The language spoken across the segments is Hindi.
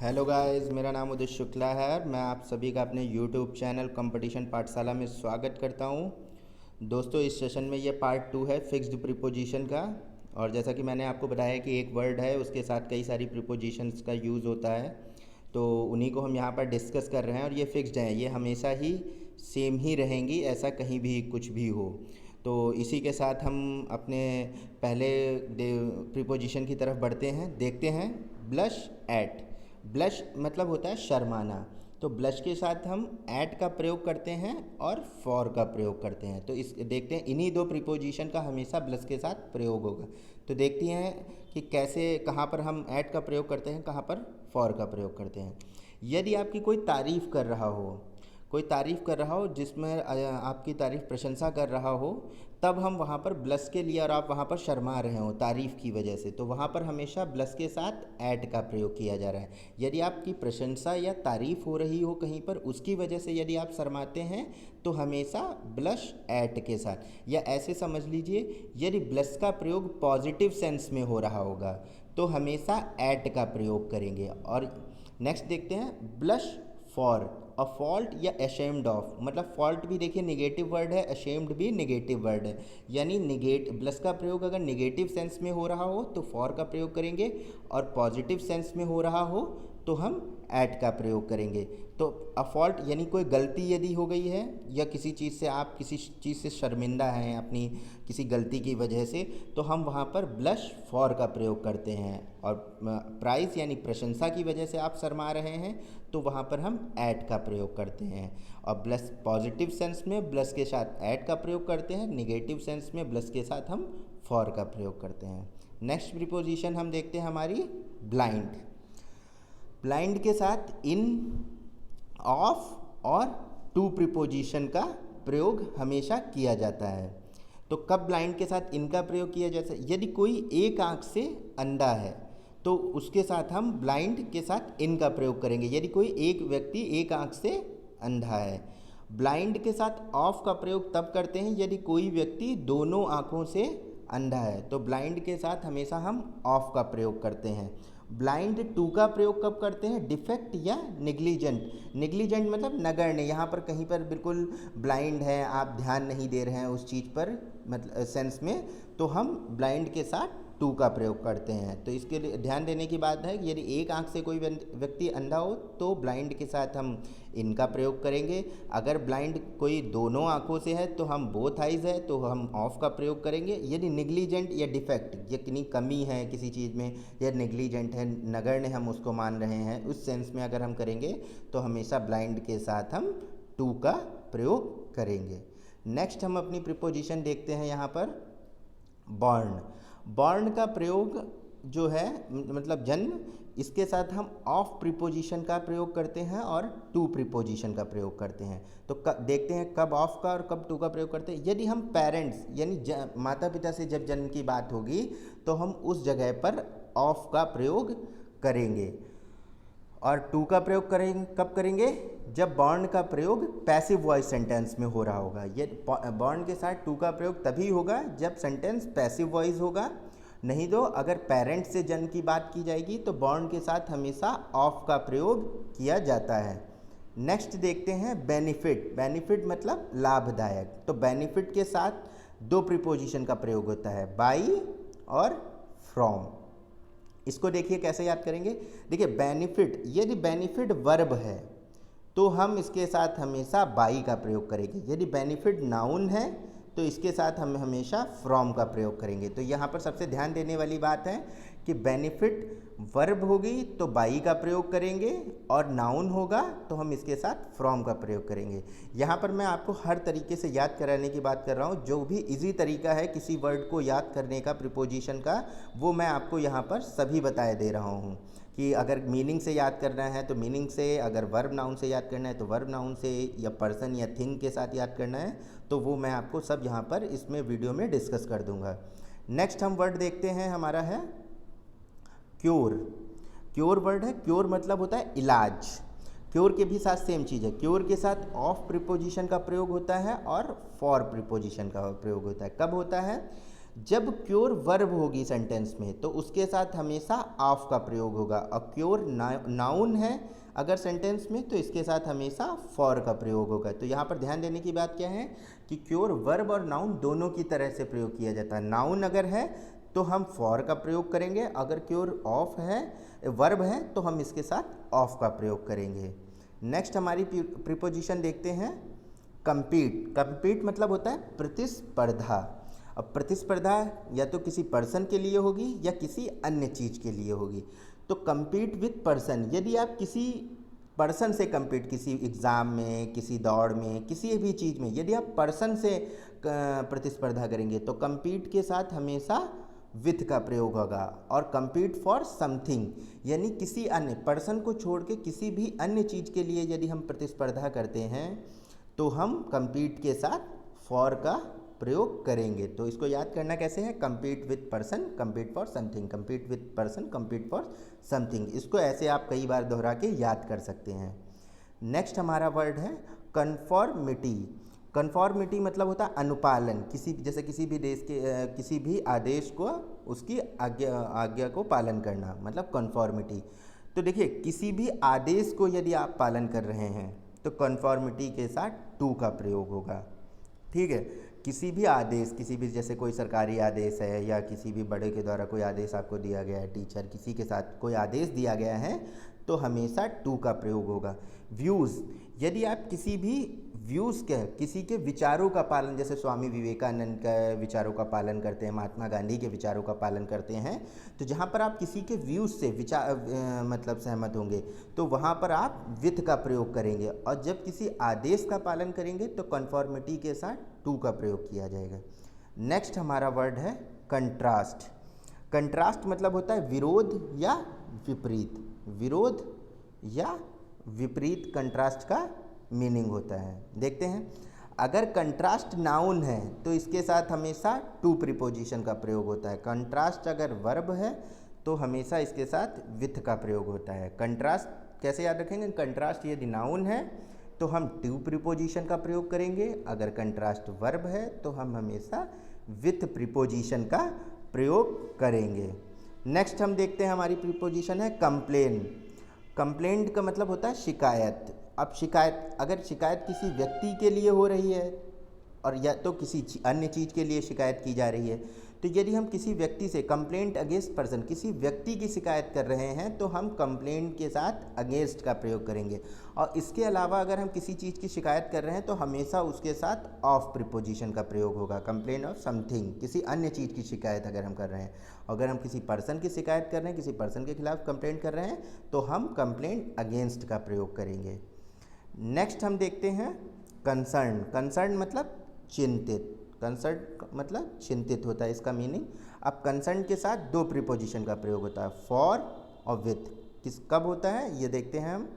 हेलो गाइस, मेरा नाम उदित शुक्ला है और मैं आप सभी का अपने यूट्यूब चैनल कंपटीशन पाठशाला में स्वागत करता हूं। दोस्तों, इस सेशन में ये पार्ट 2 है फिक्स्ड प्रीपोजिशन का। और जैसा कि मैंने आपको बताया कि एक वर्ड है, उसके साथ कई सारी प्रीपोजिशंस का यूज़ होता है, तो उन्हीं को हम यहाँ पर डिस्कस कर रहे हैं। और ये फिक्स्ड हैं, ये हमेशा ही सेम ही रहेंगी, ऐसा कहीं भी कुछ भी हो। तो इसी के साथ हम अपने पहले प्रीपोजिशन की तरफ बढ़ते हैं, देखते हैं। Blush eight. ब्लश मतलब होता है शर्माना, तो ब्लश के साथ हम एट का प्रयोग करते हैं और फॉर का प्रयोग करते हैं। तो इस देखते हैं, इन्हीं दो प्रीपोजिशन का हमेशा ब्लश के साथ प्रयोग होगा। तो देखते हैं कि कैसे, कहाँ पर हम एट का प्रयोग करते हैं, कहाँ पर फॉर का प्रयोग करते हैं। यदि आपकी कोई तारीफ़ कर रहा हो, कोई तारीफ़ कर रहा हो जिसमें आपकी तारीफ़ प्रशंसा कर रहा हो, तब हम वहाँ पर ब्लश के लिए, और आप वहाँ पर शर्मा रहे हो तारीफ़ की वजह से, तो वहाँ पर हमेशा ब्लश के साथ एट का प्रयोग किया जा रहा है। यदि आपकी प्रशंसा या तारीफ़ हो रही हो कहीं पर, उसकी वजह से यदि आप शर्माते हैं, तो हमेशा ब्लश एट के साथ। या ऐसे समझ लीजिए, यदि ब्लश का प्रयोग पॉजिटिव सेंस में हो रहा होगा तो हमेशा एट का प्रयोग करेंगे। और नेक्स्ट देखते हैं, ब्लश फॉर अ फॉल्ट या अशेम्ड ऑफ। मतलब फॉल्ट भी देखिए निगेटिव वर्ड है, अशेम्ड भी निगेटिव वर्ड है। यानी ब्लस का प्रयोग अगर निगेटिव सेंस में हो रहा हो तो फॉर का प्रयोग करेंगे, और पॉजिटिव सेंस में हो रहा हो तो हम एट का प्रयोग करेंगे। तो अ फॉल्ट यानी कोई गलती यदि हो गई है, या किसी चीज़ से आप किसी चीज़ से शर्मिंदा हैं अपनी किसी गलती की वजह से, तो हम वहाँ पर ब्लश फॉर का प्रयोग करते हैं। और प्राइस यानी प्रशंसा की वजह से आप शर्मा रहे हैं, तो वहाँ पर हम एट का प्रयोग करते हैं। और ब्लश पॉजिटिव सेंस में ब्लश के साथ एट का प्रयोग करते हैं, निगेटिव सेंस में ब्लश के साथ हम फॉर का प्रयोग करते हैं। नेक्स्ट प्रीपोजिशन हम देखते हैं हमारी ब्लाइंड। ब्लाइंड के साथ इन, ऑफ और टू प्रीपोजिशन का प्रयोग हमेशा किया जाता है। तो कब ब्लाइंड के साथ इनका प्रयोग किया जाता है? यदि कोई एक आंख से अंधा है तो उसके साथ हम ब्लाइंड के साथ इन का प्रयोग करेंगे। यदि कोई एक व्यक्ति एक आंख से अंधा है। ब्लाइंड के साथ ऑफ का प्रयोग तब करते हैं यदि कोई व्यक्ति दोनों आंखों से अंधा है, तो ब्लाइंड के साथ हमेशा हम ऑफ का प्रयोग करते हैं। ब्लाइंड टू का प्रयोग कब करते हैं? डिफेक्ट या निग्लिजेंट। निग्लिजेंट मतलब नगण्य, यहाँ पर कहीं पर बिल्कुल ब्लाइंड है, आप ध्यान नहीं दे रहे हैं उस चीज़ पर, मतलब सेंस में, तो हम ब्लाइंड के साथ टू का प्रयोग करते हैं। तो इसके लिए ध्यान देने की बात है कि यदि एक आंख से कोई व्यक्ति अंधा हो तो ब्लाइंड के साथ हम इनका प्रयोग करेंगे। अगर ब्लाइंड कोई दोनों आंखों से है तो हम बोथ आइज़ है तो हम ऑफ का प्रयोग करेंगे। यदि निग्लिजेंट या डिफेक्ट, यदि कमी है किसी चीज़ में, या निग्लिजेंट है, नगण्य हम उसको मान रहे हैं, उस सेंस में अगर हम करेंगे तो हमेशा ब्लाइंड के साथ हम टू का प्रयोग करेंगे। नेक्स्ट हम अपनी प्रीपोजिशन देखते हैं यहाँ पर बॉर्न। बॉर्न का प्रयोग जो है मतलब जन्म, इसके साथ हम ऑफ प्रीपोजिशन का प्रयोग करते हैं और टू प्रीपोजिशन का प्रयोग करते हैं। तो देखते हैं कब ऑफ का और कब टू का प्रयोग करते हैं। यदि हम पेरेंट्स यानी माता पिता से जब जन्म की बात होगी तो हम उस जगह पर ऑफ का प्रयोग करेंगे। और टू का प्रयोग करेंगे कब करेंगे? जब बॉर्न का प्रयोग पैसिव वॉइस सेंटेंस में हो रहा होगा। ये बॉर्न के साथ टू का प्रयोग तभी होगा जब सेंटेंस पैसिव वॉइस होगा। नहीं तो अगर पेरेंट से जन्म की बात की जाएगी तो बॉर्न के साथ हमेशा ऑफ का प्रयोग किया जाता है। नेक्स्ट देखते हैं बेनिफिट। बेनिफिट मतलब लाभदायक। तो बेनिफिट के साथ दो प्रीपोजिशन का प्रयोग होता है, बाई और फ्रॉम। इसको देखिए कैसे याद करेंगे। देखिए बेनिफिट, यदि बेनिफिट वर्ब है तो हम इसके साथ हमेशा बाई का प्रयोग करेंगे। यदि बेनिफिट नाउन है तो इसके साथ हम हमेशा फ्रॉम का प्रयोग करेंगे। तो यहाँ पर सबसे ध्यान देने वाली बात है कि बेनिफिट वर्ब होगी तो बाई का प्रयोग करेंगे, और नाउन होगा तो हम इसके साथ फ्रॉम का प्रयोग करेंगे। यहाँ पर मैं आपको हर तरीके से याद कराने की बात कर रहा हूँ। जो भी इजी तरीका है किसी वर्ड को याद करने का, प्रीपोजिशन का, वो मैं आपको यहाँ पर सभी बताए दे रहा हूँ। कि अगर मीनिंग से याद करना है तो मीनिंग से, अगर वर्ब नाउन से याद करना है तो वर्ब नाउन से, या पर्सन या थिंग के साथ याद करना है तो वो मैं आपको सब यहाँ पर इसमें वीडियो में डिस्कस कर दूँगा। नेक्स्ट हम वर्ड देखते हैं, हमारा है क्योर। क्योर वर्ड है, क्योर मतलब होता है इलाज। क्योर के भी साथ सेम चीज़ है, क्योर के साथ ऑफ प्रीपोजिशन का प्रयोग होता है और फॉर प्रीपोजिशन का प्रयोग होता है। कब होता है? जब क्योर वर्ब होगी सेंटेंस में तो उसके साथ हमेशा ऑफ का प्रयोग होगा, और क्योर नाउन है अगर सेंटेंस में तो इसके साथ हमेशा फॉर का प्रयोग होगा। तो यहाँ पर ध्यान देने की बात क्या है कि क्योर वर्ब और नाउन दोनों की तरह से प्रयोग किया जाता है। नाउन अगर है तो हम फॉर का प्रयोग करेंगे, अगर क्योर ऑफ है वर्ब है तो हम इसके साथ ऑफ का प्रयोग करेंगे। नेक्स्ट हमारी प्रीपोजिशन देखते हैं कंपीट। कंपीट मतलब होता है प्रतिस्पर्धा। अब प्रतिस्पर्धा या तो किसी पर्सन के लिए होगी या किसी अन्य चीज़ के लिए होगी। तो compete विथ पर्सन, यदि आप किसी पर्सन से compete, किसी एग्ज़ाम में, किसी दौड़ में, किसी भी चीज़ में यदि आप पर्सन से प्रतिस्पर्धा करेंगे तो compete के साथ हमेशा विथ का प्रयोग होगा। और compete फॉर समथिंग यानी किसी अन्य पर्सन को छोड़ के किसी भी अन्य चीज़ के लिए यदि हम प्रतिस्पर्धा करते हैं तो हम compete के साथ फॉर का प्रयोग करेंगे। तो इसको याद करना कैसे है, compete with person, compete for something, compete with person, compete for something. इसको ऐसे आप कई बार दोहरा के याद कर सकते हैं। नेक्स्ट हमारा वर्ड है कन्फॉर्मिटी। कन्फॉर्मिटी मतलब होता है अनुपालन, किसी जैसे किसी भी देश के किसी भी आदेश को उसकी आज्ञा को पालन करना, मतलब कन्फॉर्मिटी। तो देखिए किसी भी आदेश को यदि आप पालन कर रहे हैं तो कन्फॉर्मिटी के साथ टू का प्रयोग होगा। ठीक है, किसी भी आदेश, किसी भी जैसे कोई सरकारी आदेश है या किसी भी बड़े के द्वारा कोई आदेश आपको दिया गया है, टीचर किसी के साथ कोई आदेश दिया गया है तो हमेशा टू का प्रयोग होगा। व्यूज़, यदि आप किसी भी व्यूज़ के किसी के विचारों का पालन, जैसे स्वामी विवेकानंद के विचारों का पालन करते हैं, महात्मा गांधी के विचारों का पालन करते हैं, तो जहाँ पर आप किसी के व्यूज़ से मतलब सहमत होंगे तो वहाँ पर आप विथ का प्रयोग करेंगे। और जब किसी आदेश का पालन करेंगे तो कन्फॉर्मिटी के साथ टू का प्रयोग किया जाएगा। नेक्स्ट हमारा वर्ड है कंट्रास्ट। कंट्रास्ट मतलब होता है विरोध या विपरीत। विरोध या विपरीत कंट्रास्ट का मीनिंग होता है। देखते हैं, अगर कंट्रास्ट नाउन है तो इसके साथ हमेशा टू प्रीपोजिशन का प्रयोग होता है। कंट्रास्ट अगर वर्ब है तो हमेशा इसके साथ विथ का प्रयोग होता है। कंट्रास्ट कैसे याद रखेंगे, कंट्रास्ट यदि नाउन है तो हम टू प्रीपोजिशन का प्रयोग करेंगे, अगर कंट्रास्ट वर्ब है तो हम हमेशा विथ प्रीपोजिशन का प्रयोग करेंगे। नेक्स्ट हम देखते हैं हमारी प्रीपोजिशन है कंप्लेन। कंप्लेंट का मतलब होता है शिकायत। अब शिकायत, अगर शिकायत किसी व्यक्ति के लिए हो रही है और या तो किसी अन्य चीज़ के लिए शिकायत की जा रही है, तो यदि हम किसी व्यक्ति से कंप्लेंट अगेंस्ट पर्सन, किसी व्यक्ति की शिकायत कर रहे हैं तो हम कंप्लेंट के साथ अगेंस्ट का प्रयोग करेंगे। और इसके अलावा अगर हम किसी चीज़ की शिकायत कर रहे हैं तो हमेशा उसके साथ ऑफ प्रीपोजिशन का प्रयोग होगा। कंप्लेन ऑफ समथिंग, किसी अन्य चीज़ की शिकायत अगर हम कर रहे हैं, अगर हम किसी पर्सन की शिकायत कर रहे हैं, किसी पर्सन के खिलाफ कंप्लेंट कर रहे हैं तो हम कंप्लेंट अगेंस्ट का प्रयोग करेंगे। नेक्स्ट हम देखते हैं कंसर्न। कंसर्न मतलब चिंतित। कंसर्न मतलब चिंतित होता है इसका मीनिंग। अब कंसर्न के साथ दो प्रीपोजिशन का प्रयोग होता है, फॉर और विथ। कब होता है ये देखते हैं हम।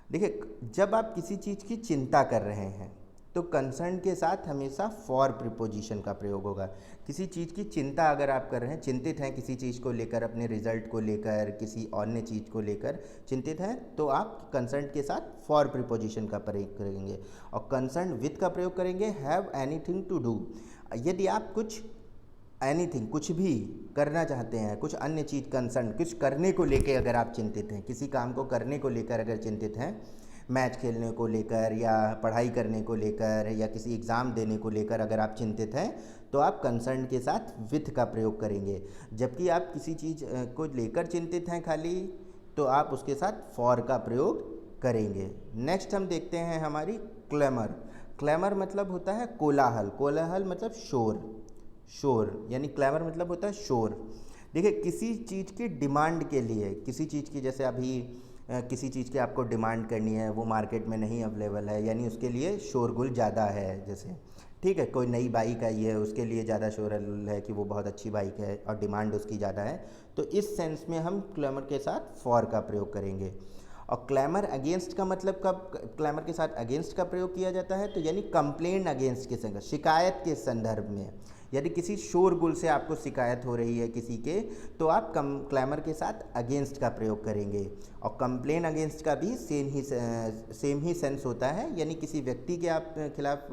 देखिए, जब आप किसी चीज़ की चिंता कर रहे हैं तो कंसर्न के साथ हमेशा फॉर प्रीपोजिशन का प्रयोग होगा। किसी चीज़ की चिंता अगर आप कर रहे हैं, चिंतित हैं किसी चीज़ को लेकर, अपने रिजल्ट को लेकर, किसी अन्य चीज़ को लेकर चिंतित हैं, तो आप कंसर्न के साथ फॉर प्रीपोजिशन का प्रयोग करेंगे। और कंसर्न विथ का प्रयोग करेंगे हैव एनीथिंग टू डू। यदि आप कुछ एनीथिंग, कुछ भी करना चाहते हैं, कुछ अन्य चीज़ कंसर्न, कुछ करने को लेकर अगर आप चिंतित हैं, किसी काम को करने को लेकर अगर चिंतित हैं, मैच खेलने को लेकर या पढ़ाई करने को लेकर या किसी एग्ज़ाम देने को लेकर अगर आप चिंतित हैं तो आप कंसर्न के साथ विथ का प्रयोग करेंगे। जबकि आप किसी चीज़ को लेकर चिंतित हैं खाली तो आप उसके साथ फॉर का प्रयोग करेंगे। नेक्स्ट हम देखते हैं हमारी क्लेमर। क्लेमर मतलब होता है कोलाहल। कोलाहल मतलब शोर। शोर यानी क्लेमर मतलब होता है शोर। देखिए, किसी चीज़ की डिमांड के लिए, किसी चीज़ की, जैसे अभी किसी चीज़ की आपको डिमांड करनी है, वो मार्केट में नहीं अवेलेबल है, यानी उसके लिए शोरगुल ज़्यादा है। जैसे ठीक है, कोई नई बाइक आई है, उसके लिए ज़्यादा शोरगुल है कि वो बहुत अच्छी बाइक है और डिमांड उसकी ज़्यादा है, तो इस सेंस में हम क्लेमर के साथ फॉर का प्रयोग करेंगे। और क्लेमर अगेंस्ट का मतलब, कब क्लेमर के साथ अगेंस्ट का प्रयोग किया जाता है तो यानी कंप्लेन अगेंस्ट के संदर्भ, शिकायत के संदर्भ में। यदि किसी शोरगुल से आपको शिकायत हो रही है किसी के, तो आप क्लेमर के साथ अगेंस्ट का प्रयोग करेंगे। और कंप्लेन अगेंस्ट का भी सेम ही सेंस होता है, यानी किसी व्यक्ति के आप खिलाफ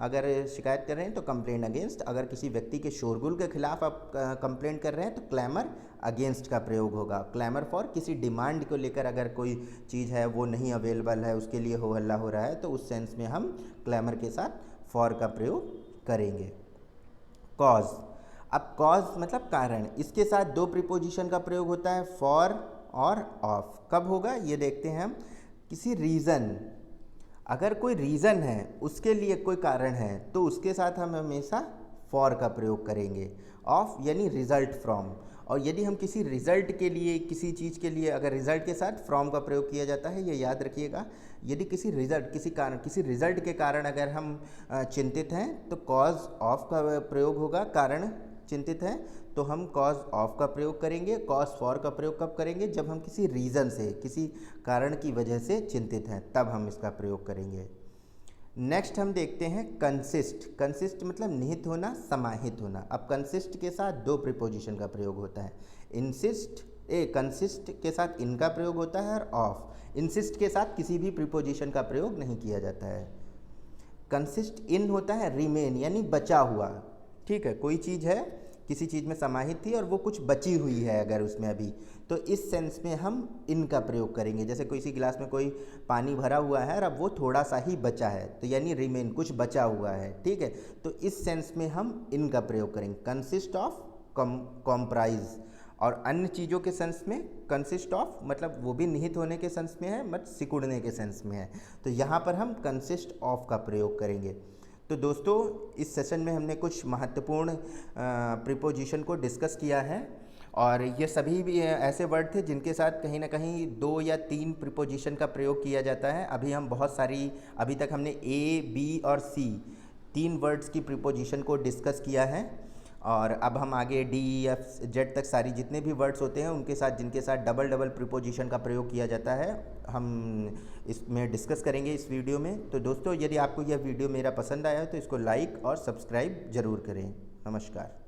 अगर शिकायत कर रहे हैं तो कंप्लेन अगेंस्ट, अगर किसी व्यक्ति के शोरगुल के खिलाफ आप कंप्लेंट कर रहे हैं तो क्लेमर अगेंस्ट का प्रयोग होगा। क्लेमर फॉर किसी डिमांड को लेकर अगर कोई चीज़ है वो नहीं अवेलेबल है, उसके लिए हो हल्ला हो रहा है, तो उस सेंस में हम क्लेमर के साथ फॉर का प्रयोग करेंगे। कॉज, अब कॉज मतलब कारण, इसके साथ दो प्रीपोजिशन का प्रयोग होता है, फॉर और ऑफ। कब होगा ये देखते हैं हम। किसी रीज़न, अगर कोई रीज़न है, उसके लिए कोई कारण है, तो उसके साथ हम हमेशा फॉर का प्रयोग करेंगे। ऑफ यानी रिजल्ट फ्रॉम, और यदि हम किसी रिजल्ट के लिए, किसी चीज़ के लिए अगर रिजल्ट के साथ फ्रॉम का प्रयोग किया जाता है, ये याद रखिएगा। यदि किसी रिजल्ट, किसी कारण, किसी रिजल्ट के कारण अगर हम चिंतित हैं तो कॉज ऑफ का प्रयोग होगा। कारण चिंतित हैं तो हम कॉज ऑफ का प्रयोग करेंगे। कॉज फॉर का प्रयोग कब करेंगे? जब हम किसी रीज़न से, किसी कारण की वजह से चिंतित हैं, तब हम इसका प्रयोग करेंगे। नेक्स्ट हम देखते हैं कंसिस्ट। कंसिस्ट मतलब निहित होना, समाहित होना। अब कंसिस्ट के साथ दो प्रीपोजिशन का प्रयोग होता है। कंसिस्ट के साथ इनका प्रयोग होता है और ऑफ। इंसिस्ट के साथ किसी भी प्रीपोजिशन का प्रयोग नहीं किया जाता है। कंसिस्ट इन होता है रिमेन यानी बचा हुआ, ठीक है, कोई चीज़ है, किसी चीज़ में समाहित थी और वो कुछ बची हुई है अगर उसमें अभी, तो इस सेंस में हम इन का प्रयोग करेंगे। जैसे किसी गिलास में कोई पानी भरा हुआ है और अब वो थोड़ा सा ही बचा है, तो यानी रिमेन, कुछ बचा हुआ है, ठीक है, तो इस सेंस में हम इन का प्रयोग करेंगे। Consist of, comprise. और अन्य चीज़ों के सेंस में कंसिस्ट ऑफ मतलब वो भी निहित होने के सेंस में है, मत सिकुड़ने के सेंस में है, तो यहाँ पर हम कंसिस्ट ऑफ का प्रयोग करेंगे। तो दोस्तों, इस सेशन में हमने कुछ महत्वपूर्ण प्रीपोजिशन को डिस्कस किया है, और ये सभी भी ऐसे वर्ड थे जिनके साथ कहीं ना कहीं 2 या 3 प्रीपोजिशन का प्रयोग किया जाता है। अभी तक हमने ए, बी और सी 3 वर्ड्स की प्रीपोजिशन को डिस्कस किया है, और अब हम आगे डी, एफ, जेड तक सारी जितने भी वर्ड्स होते हैं उनके साथ, जिनके साथ डबल प्रीपोजिशन का प्रयोग किया जाता है, हम इसमें डिस्कस करेंगे इस वीडियो में। तो दोस्तों, यदि आपको यह वीडियो मेरा पसंद आया तो इसको लाइक और सब्सक्राइब ज़रूर करें। नमस्कार।